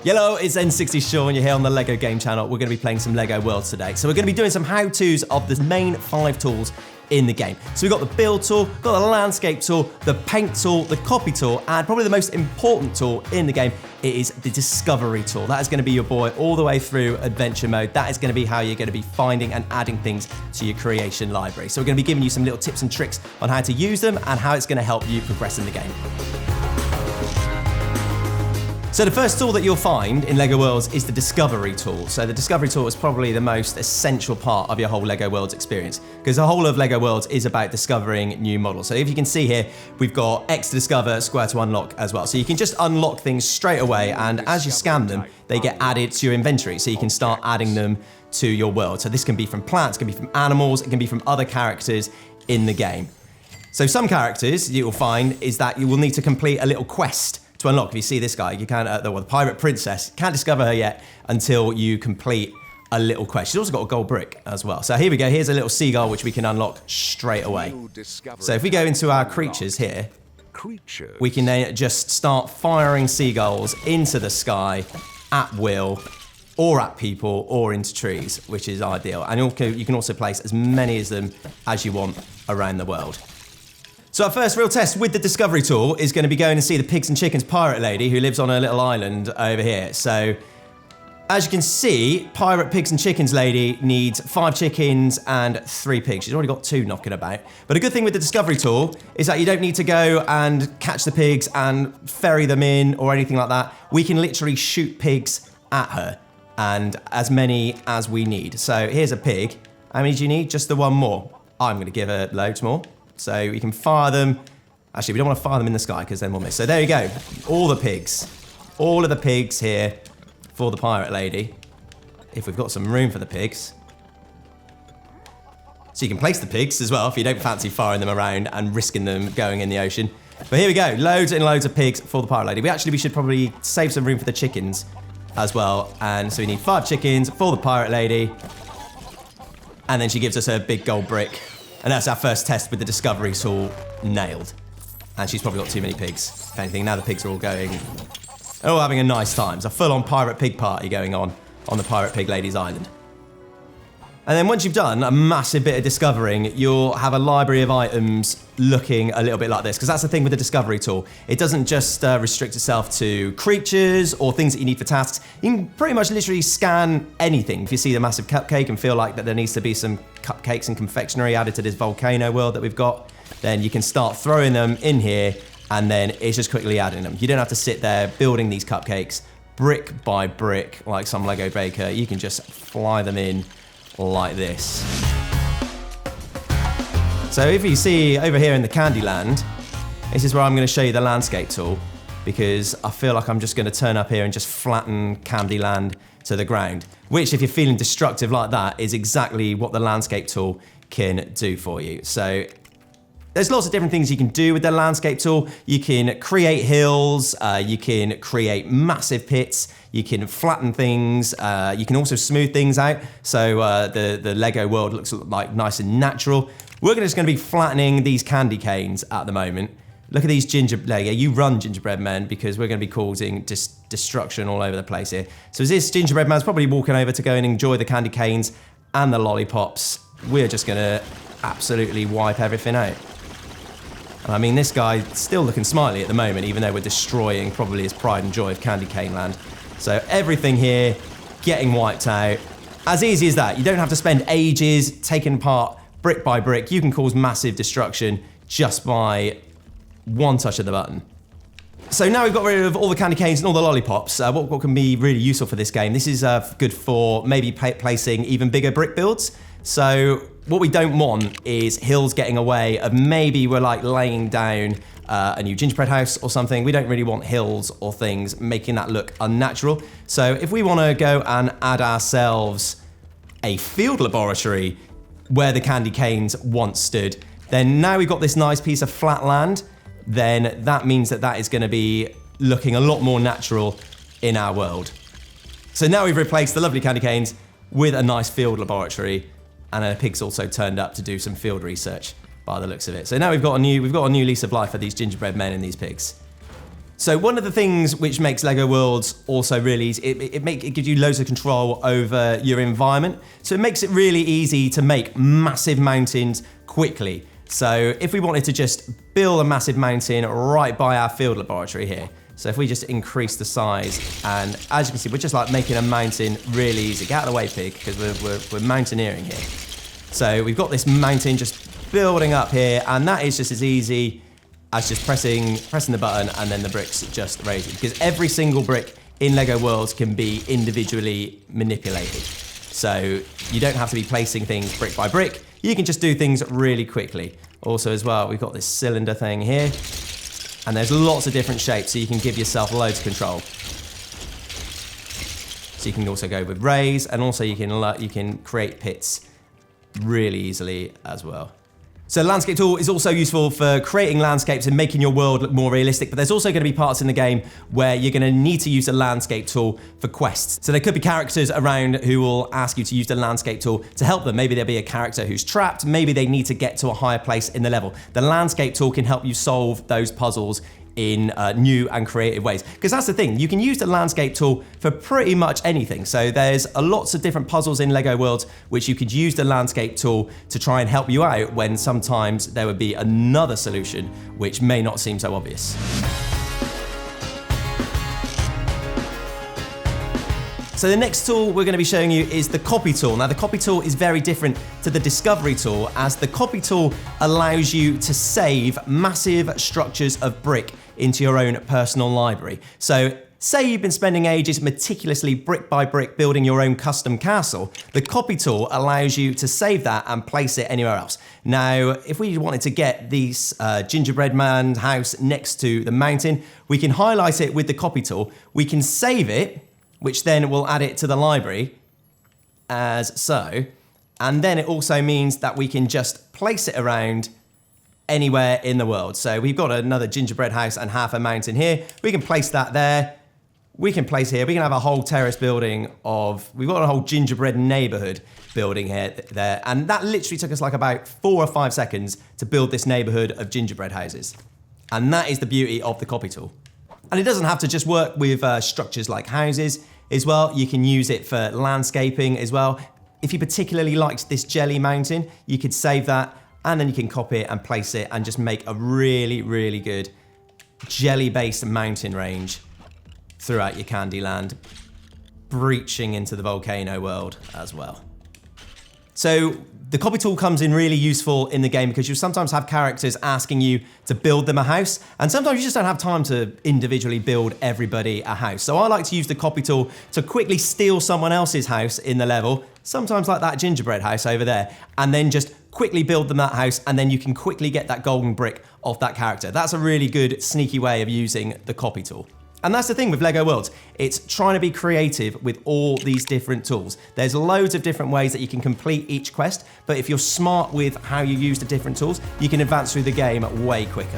Hello, it's N60Sean. You're here on the LEGO game channel. We're going to be playing some LEGO Worlds today. So we're going to be doing some how-tos of the main 5 tools in the game. So we've got the build tool, got the landscape tool, the paint tool, the copy tool, and probably the most important tool in the game, it is the discovery tool. That is going to be your boy all the way through adventure mode. That is going to be how you're going to be finding and adding things to your creation library. So we're going to be giving you some little tips and tricks on how to use them and how it's going to help you progress in the game. So the first tool that you'll find in LEGO Worlds is the Discovery tool. So the Discovery tool is probably the most essential part of your whole LEGO Worlds experience, because the whole of LEGO Worlds is about discovering new models. So if you can see here, we've got X to discover, square to unlock as well. So you can just unlock things straight away, and as you scan them, they get added to your inventory. So you can start adding them to your world. So this can be from plants, it can be from animals, it can be from other characters in the game. So some characters you'll find is that you will need to complete a little quest to unlock. If you see this guy, you can't, the pirate princess, can't discover her yet until you complete a little quest. She's also got a gold brick as well. So here we go, here's a little seagull which we can unlock straight away. So if we go into our creatures here, we can then just start firing seagulls into the sky at will, or at people, or into trees, which is ideal. And you can also place as many of them as you want around the world. So our first real test with the Discovery tool is going to be going to see the Pigs and Chickens pirate lady who lives on a little island over here. So as you can see, pirate Pigs and Chickens lady needs 5 chickens and 3 pigs. She's already got 2 knocking about. But a good thing with the Discovery tool is that you don't need to go and catch the pigs and ferry them in or anything like that. We can literally shoot pigs at her, and as many as we need. So here's a pig. How many do you need? Just the one more. I'm going to give her loads more. So you can fire them. Actually, we don't want to fire them in the sky because then we'll miss. So there you go. All the pigs. All of the pigs here for the pirate lady. If we've got some room for the pigs. So you can place the pigs as well if you don't fancy firing them around and risking them going in the ocean. But here we go. Loads and loads of pigs for the pirate lady. We should probably save some room for the chickens as well. And so we need 5 chickens for the pirate lady. And then she gives us her big gold brick. And that's our first test with the Discovery tool nailed. And she's probably got too many pigs. If anything, now the pigs are all having a nice time. It's a full-on pirate pig party going on the Pirate Pig Lady's Island. And then once you've done a massive bit of discovering, you'll have a library of items looking a little bit like this, because that's the thing with the Discovery tool. It doesn't just restrict itself to creatures or things that you need for tasks. You can pretty much literally scan anything. If you see the massive cupcake and feel like that there needs to be some cupcakes and confectionery added to this volcano world that we've got, then you can start throwing them in here, and then it's just quickly adding them. You don't have to sit there building these cupcakes brick by brick like some Lego baker. You can just fly them in like this. So if you see over here in the Candyland, this is where I'm going to show you the landscape tool, because I feel like I'm just going to turn up here and just flatten Candyland to the ground, which if you're feeling destructive like that is exactly what the landscape tool can do for you. So there's lots of different things you can do with the landscape tool. You can create hills, you can create massive pits, you can flatten things, you can also smooth things out, so the Lego world looks like nice and natural. We're just going to be flattening these candy canes at the moment. Look at these you run gingerbread men, because we're going to be causing destruction all over the place here. So as this gingerbread man's probably walking over to go and enjoy the candy canes and the lollipops, we're just going to absolutely wipe everything out. And I mean, this guy's still looking smiley at the moment, even though we're destroying probably his pride and joy of Candy Cane Land. So everything here getting wiped out. As easy as that. You don't have to spend ages taking apart brick by brick. You can cause massive destruction just by one touch of the button. So now we've got rid of all the candy canes and all the lollipops. What can be really useful for this game? This is good for maybe placing even bigger brick builds. So what we don't want is hills getting away of maybe we're like laying down a new gingerbread house or something. We don't really want hills or things making that look unnatural. So if we want to go and add ourselves a field laboratory where the candy canes once stood, then now we've got this nice piece of flat land, then that means that that is going to be looking a lot more natural in our world. So now we've replaced the lovely candy canes with a nice field laboratory, and a pig's also turned up to do some field research by the looks of it. So now we've got a new lease of life for these gingerbread men and these pigs. So one of the things which makes LEGO Worlds also really easy, it gives you loads of control over your environment. So it makes it really easy to make massive mountains quickly. So if we wanted to just build a massive mountain right by our field laboratory here, so if we just increase the size, and as you can see, we're just like making a mountain really easy. Get out of the way, pig, because we're mountaineering here. So we've got this mountain just building up here, and that is just as easy as just pressing the button and then the bricks just raise it. Because every single brick in LEGO Worlds can be individually manipulated. So you don't have to be placing things brick by brick. You can just do things really quickly. Also as well, we've got this cylinder thing here, and there's lots of different shapes, so you can give yourself loads of control. So you can also go with raise, and also you can create pits really easily as well. So the landscape tool is also useful for creating landscapes and making your world look more realistic, but there's also going to be parts in the game where you're going to need to use the landscape tool for quests. So there could be characters around who will ask you to use the landscape tool to help them. Maybe there'll be a character who's trapped, maybe they need to get to a higher place in the level. The landscape tool can help you solve those puzzles in new and creative ways. Because that's the thing, you can use the landscape tool for pretty much anything. So there's lots of different puzzles in LEGO Worlds which you could use the landscape tool to try and help you out when sometimes there would be another solution which may not seem so obvious. So the next tool we're going to be showing you is the copy tool. Now the copy tool is very different to the discovery tool, as the copy tool allows you to save massive structures of brick into your own personal library. So say you've been spending ages meticulously brick by brick building your own custom castle, the copy tool allows you to save that and place it anywhere else. Now, if we wanted to get this gingerbread man house next to the mountain, we can highlight it with the copy tool, we can save it, which then will add it to the library as so. And then it also means that we can just place it around anywhere in the world. So we've got another gingerbread house and half a mountain here. We can place that there. We can place here. We can have a whole terrace building we've got a whole gingerbread neighborhood building here, there. And that literally took us like about 4 or 5 seconds to build this neighborhood of gingerbread houses. And that is the beauty of the copy tool. And it doesn't have to just work with structures like houses as well. You can use it for landscaping as well. If you particularly liked this jelly mountain, you could save that and then you can copy it and place it and just make a really, really good jelly-based mountain range throughout your Candyland, breaching into the volcano world as well. So the copy tool comes in really useful in the game because you sometimes have characters asking you to build them a house, and sometimes you just don't have time to individually build everybody a house. So I like to use the copy tool to quickly steal someone else's house in the level, sometimes like that gingerbread house over there, and then just quickly build them that house, and then you can quickly get that golden brick off that character. That's a really good sneaky way of using the copy tool. And that's the thing with LEGO Worlds. It's trying to be creative with all these different tools. There's loads of different ways that you can complete each quest, but if you're smart with how you use the different tools, you can advance through the game way quicker.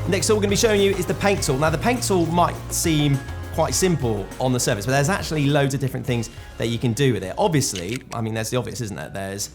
Next tool we're going to be showing you is the paint tool. Now the paint tool might seem quite simple on the surface, but there's actually loads of different things that you can do with it. Obviously, I mean, there's the obvious, isn't there? There's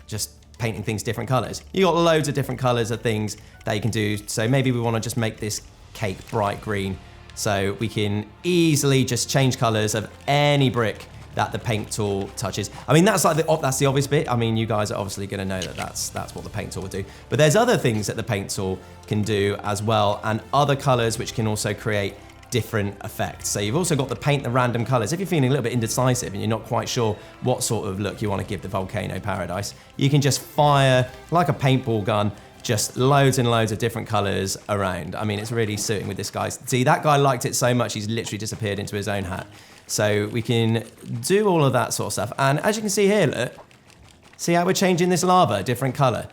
just painting things different colors. You got loads of different colors of things that you can do. So maybe we want to just make this cake bright green. So we can easily just change colors of any brick that the paint tool touches. I mean, that's the obvious bit. I mean, you guys are obviously going to know that that's what the paint tool would do. But there's other things that the paint tool can do as well, and other colors which can also create different effects. So you've also got the paint the random colors. If you're feeling a little bit indecisive and you're not quite sure what sort of look you want to give the volcano paradise, you can just fire like a paintball gun, just loads and loads of different colors around. I mean, it's really suiting with this guy. See, that guy liked it so much, he's literally disappeared into his own hat. So we can do all of that sort of stuff. And as you can see here, look, see how we're changing this lava, different color.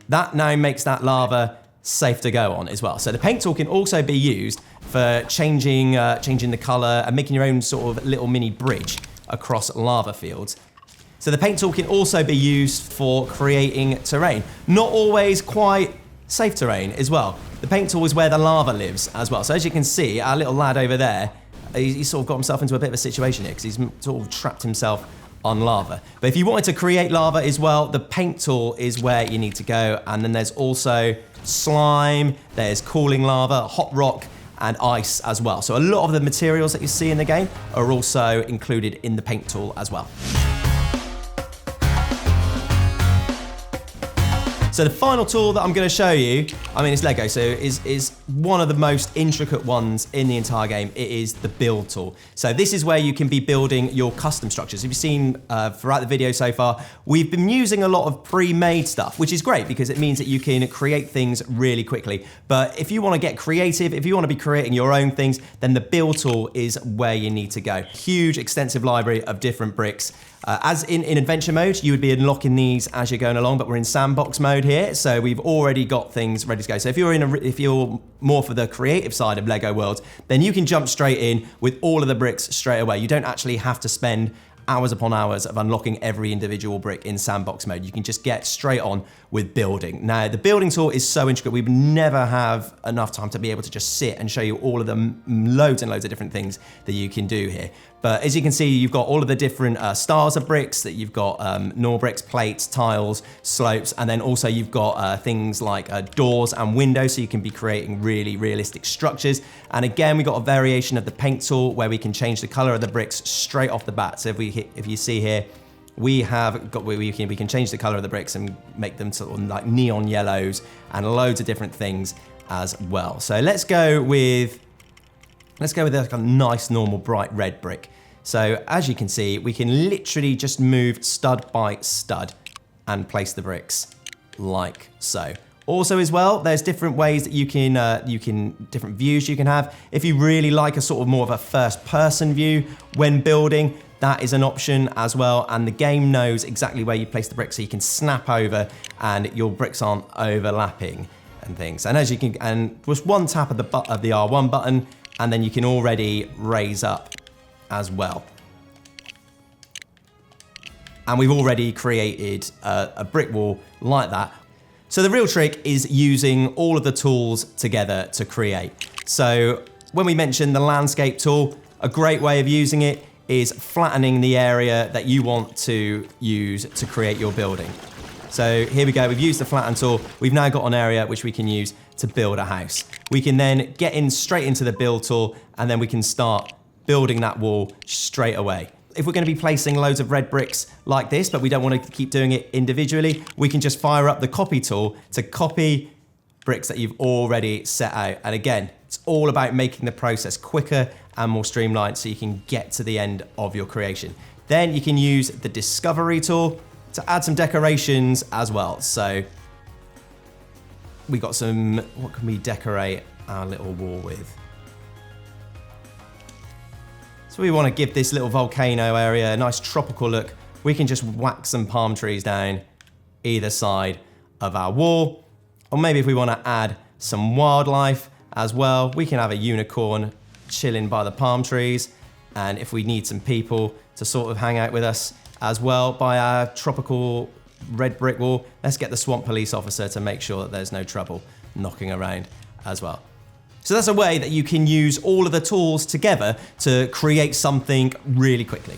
That now makes that lava safe to go on as well. So the paint tool can also be used for changing the color and making your own sort of little mini bridge across lava fields. So the paint tool can also be used for creating terrain. Not always quite safe terrain as well. The paint tool is where the lava lives as well. So as you can see, our little lad over there, he's sort of got himself into a bit of a situation here because he's sort of trapped himself on lava. But if you wanted to create lava as well, the paint tool is where you need to go. And then there's also slime, there's cooling lava, hot rock, and ice as well. So a lot of the materials that you see in the game are also included in the paint tool as well. So the final tool that I'm going to show you, I mean, it's Lego, so is one of the most intricate ones in the entire game. It is the build tool. So this is where you can be building your custom structures. If you've seen throughout the video so far, we've been using a lot of pre-made stuff, which is great because it means that you can create things really quickly. But if you want to get creative, if you want to be creating your own things, then the build tool is where you need to go. Huge, extensive library of different bricks. As in adventure mode, you would be unlocking these as you're going along, but we're in sandbox mode here, so we've already got things ready to go. So if you're more for the creative side of Lego Worlds, then you can jump straight in with all of the bricks straight away. You don't actually have to spend hours upon hours of unlocking every individual brick in sandbox mode. You can just get straight on with building. Now, the building tool is so intricate, we would never have enough time to be able to just sit and show you all of the loads and loads of different things that you can do here. But as you can see, you've got all of the different styles of bricks that you've got normal bricks, plates, tiles, slopes, and then also you've got things like doors and windows, so you can be creating really realistic structures. And again, we've got a variation of the paint tool where we can change the color of the bricks straight off the bat. So if you see here, we can change the color of the bricks and make them sort of like neon yellows and loads of different things as well. So let's go with like a nice normal bright red brick. So as you can see, we can literally just move stud by stud and place the bricks like so. Also as well, there's different ways that you can different views you can have. If you really like a sort of more of a first person view when building, that is an option as well. And the game knows exactly where you place the bricks, so you can snap over and your bricks aren't overlapping and things. And as you can, and just one tap of the R1 button, and then you can already raise up as well. And we've already created a brick wall like that. So the real trick is using all of the tools together to create. So when we mentioned the landscape tool, a great way of using it is flattening the area that you want to use to create your building. So here we go, we've used the flatten tool. We've now got an area which we can use to build a house. We can then get in straight into the build tool, and then we can start building that wall straight away. If we're going to be placing loads of red bricks like this, but we don't want to keep doing it individually, we can just fire up the copy tool to copy bricks that you've already set out. And again, it's all about making the process quicker and more streamlined so you can get to the end of your creation. Then you can use the discovery tool to add some decorations as well. So we got some, what can we decorate our little wall with? So we want to give this little volcano area a nice tropical look. We can just whack some palm trees down either side of our wall. Or maybe if we want to add some wildlife as well, we can have a unicorn chilling by the palm trees. And if we need some people to sort of hang out with us as well by our tropical red brick wall, let's get the swamp police officer to make sure that there's no trouble knocking around as well. So that's a way that you can use all of the tools together to create something really quickly.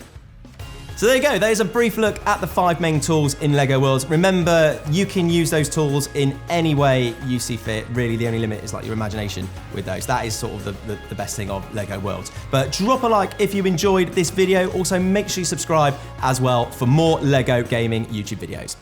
So there you go, there's a brief look at the 5 main tools in LEGO Worlds. Remember, you can use those tools in any way you see fit. Really, the only limit is like your imagination with those. That is sort of the best thing of LEGO Worlds. But drop a like if you enjoyed this video. Also, make sure you subscribe as well for more LEGO gaming YouTube videos.